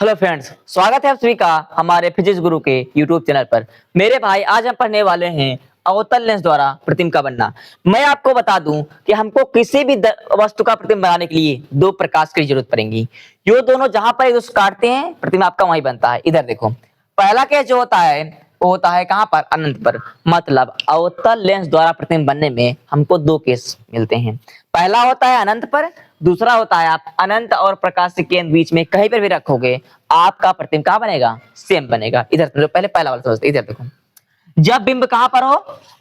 Hello friends, स्वागत है आप सभी का हमारे फिजिक्स गुरु के यूट्यूब चैनल पर। मेरे भाई, आज हम पढ़ने वाले हैं अवतल लेंस द्वारा प्रतिबिंब का बनना। मैं आपको बता दूं कि हमको किसी भी वस्तु का प्रतिबिंब बनाने के लिए दो प्रकाश की जरूरत पड़ेगी। ये दोनों जहां पर एक दूसरे को काटते हैं, प्रतिबिंब आपका वहीं बनता है। इधर देखो, पहला केस जो होता है वो होता है कहां पर? अनंत पर। मतलब अवतल लेंस द्वारा प्रतिबिंब बनने में हमको दो केस मिलते हैं। पहला होता है अनंत पर, दूसरा होता है आप अनंत और प्रकाश के केंद्र बीच में कहीं पर भी रखोगे, आपका प्रतिबिंब कहां बनेगा? सेम बनेगा। इधर तो पहले पहला वाला समझते, इधर देखो, जब बिंब कहां पर हो?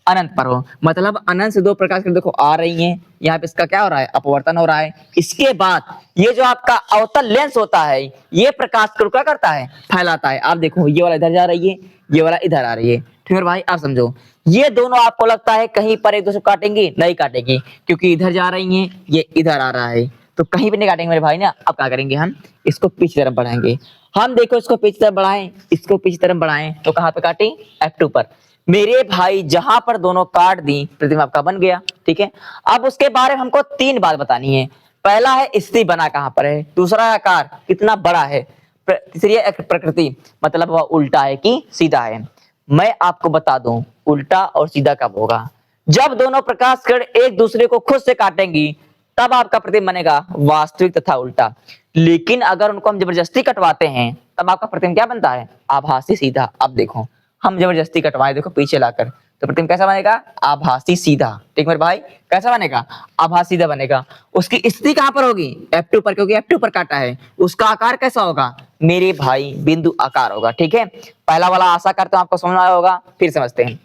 अनंत पर हो। मतलब अनंत से दो प्रकाश देखो आ रही हैं, यहाँ पे इसका क्या हो रहा है? अपवर्तन हो रहा है। इसके बाद ये जो आपका अवतल लेंस होता है, ये प्रकाश को क्या करता है? फैलाता है। आप देखो, ये वाला इधर जा रही है, ये वाला इधर आ रही है। ठीक है भाई, आप समझो, ये दोनों आपको लगता है कहीं पर एक दूसरे को काटेंगी? नहीं काटेगी, क्योंकि इधर जा रही हैं, ये इधर आ रहा है, तो कहीं भी नहीं काटेंगे मेरे भाई ना। अब क्या करेंगे? हम इसको पीछे तरफ बढ़ाएंगे। हम देखो, इसको पीछे तरफ बढ़ाएं, इसको पीछे तरफ बढ़ाएं, तो कहां पे काटें? F2 पर। मेरे भाई, जहां पर दोनों काट दी, प्रतिबिंब आपका बन गया। ठीक है, अब उसके बारे में हमको तीन बात बतानी है। पहला है स्थिति बना कहां पर है, दूसरा आकार कितना बड़ा है, तीसरी प्रकृति, मतलब वह उल्टा है कि सीधा है। मैं आपको बता दूं, उल्टा और सीधा कब होगा? जब दोनों प्रकाश किरण एक दूसरे को खुद से काटेंगी, तब आपका प्रतिबिंब बनेगा वास्तविक तथा उल्टा। लेकिन अगर उनको हम जबरदस्ती कटवाते हैं, तब आपका प्रतिबिंब क्या बनता है? आभासी सीधा। अब देखो, हम जबरदस्ती कटवाए, देखो पीछे लाकर, तो प्रतिबिंब कैसा बनेगा? आभासी सीधा। ठीक मेरे भाई, कैसा बनेगा? आभासी सीधा बनेगा। उसकी स्थिति कहां पर होगी? F2 पर, क्योंकि F2 पर काटा है। उसका आकार कैसा होगा मेरे भाई? बिंदु आकार होगा। ठीक है, पहला वाला आशा करता हूं आपको समझ आया होगा। फिर समझते हैं।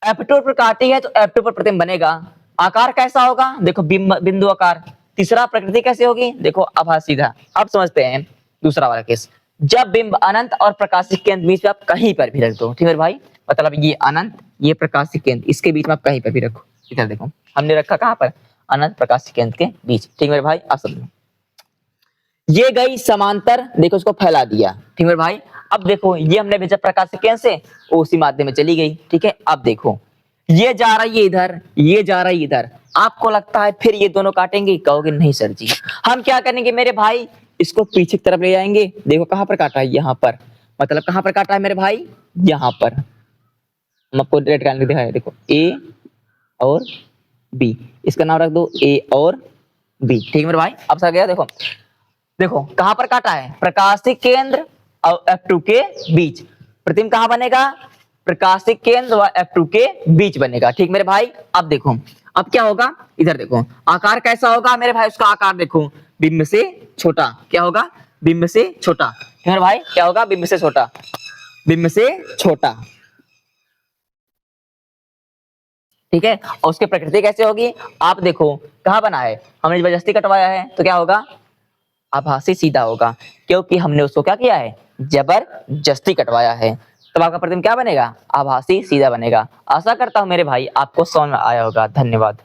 F2 पर काटी है तो F2 पर प्रतिबिंब बनेगा। आकार कैसा होगा? देखो, बिंदु आकार। तीसरा, प्रकृति कैसे होगी? देखो, आभासी सीधा। अब समझते हैं दूसरा वाला केस। जब बिंब अनंत और प्रकाशिक केंद्र बीच में आप कहीं पर भी रख दो। ठीक है भाई, मतलब ये अनंत, ये प्रकाशिक केंद्र, इसके बीच में आप कहीं पर भी रखो। इधर देखो, हमने रखा कहां पर? अनंत प्रकाशिक केंद्र के बीच। ठीक है भाई, आप समझो, ये गई समांतर, देखो इसको फैला दिया। ठीक है भाई, अब देखो, ये हमने भेजा प्रकाशिक केंद्र से, वो उसी माध्यम में चली गई। ठीक है, अब देखो, ये जा रही है इधर, ये जा रही है इधर। आपको लगता है फिर ये दोनों काटेंगे? कहोगे नहीं सर जी। हम क्या करेंगे मेरे भाई? इसको पीछे की तरफ ले जाएंगे। देखो कहां पर काटा है? यहाँ पर। मतलब कहां पर काटा है मेरे भाई? यहाँ पर। हम आपको रेड करके दिखाया, देखो, ए और बी, इसका नाम रख दो ए और बी। ठीक है मेरे भाई, अब सर गया। देखो देखो, कहां पर काटा है? प्रकाशिक केंद्र और F2 के बीच। प्रतिबिंब कहां बनेगा? प्रकाशिक केंद्र व F2 के बीच बनेगा। ठीक मेरे भाई, अब देखो, अब क्या होगा? इधर देखो, आकार कैसा होगा मेरे भाई? उसका आकार देखो, बिंब से छोटा। क्या होगा? बिंब से छोटा। ठीक मेरे भाई, क्या होगा? बिंब से छोटा, बिंब से छोटा। ठीक है, और उसकी प्रकृति कैसे होगी? आप देखो, कहां बना है? हमने जबरदस्ती कटवाया है, तो क्या होगा? आभासी सीधा होगा, क्योंकि हमने उसको क्या किया है? जबरदस्ती कटवाया है। तब आपका प्रतिबिंब क्या बनेगा? आभासी सीधा बनेगा। आशा करता हूं मेरे भाई आपको समझ में आया होगा। धन्यवाद।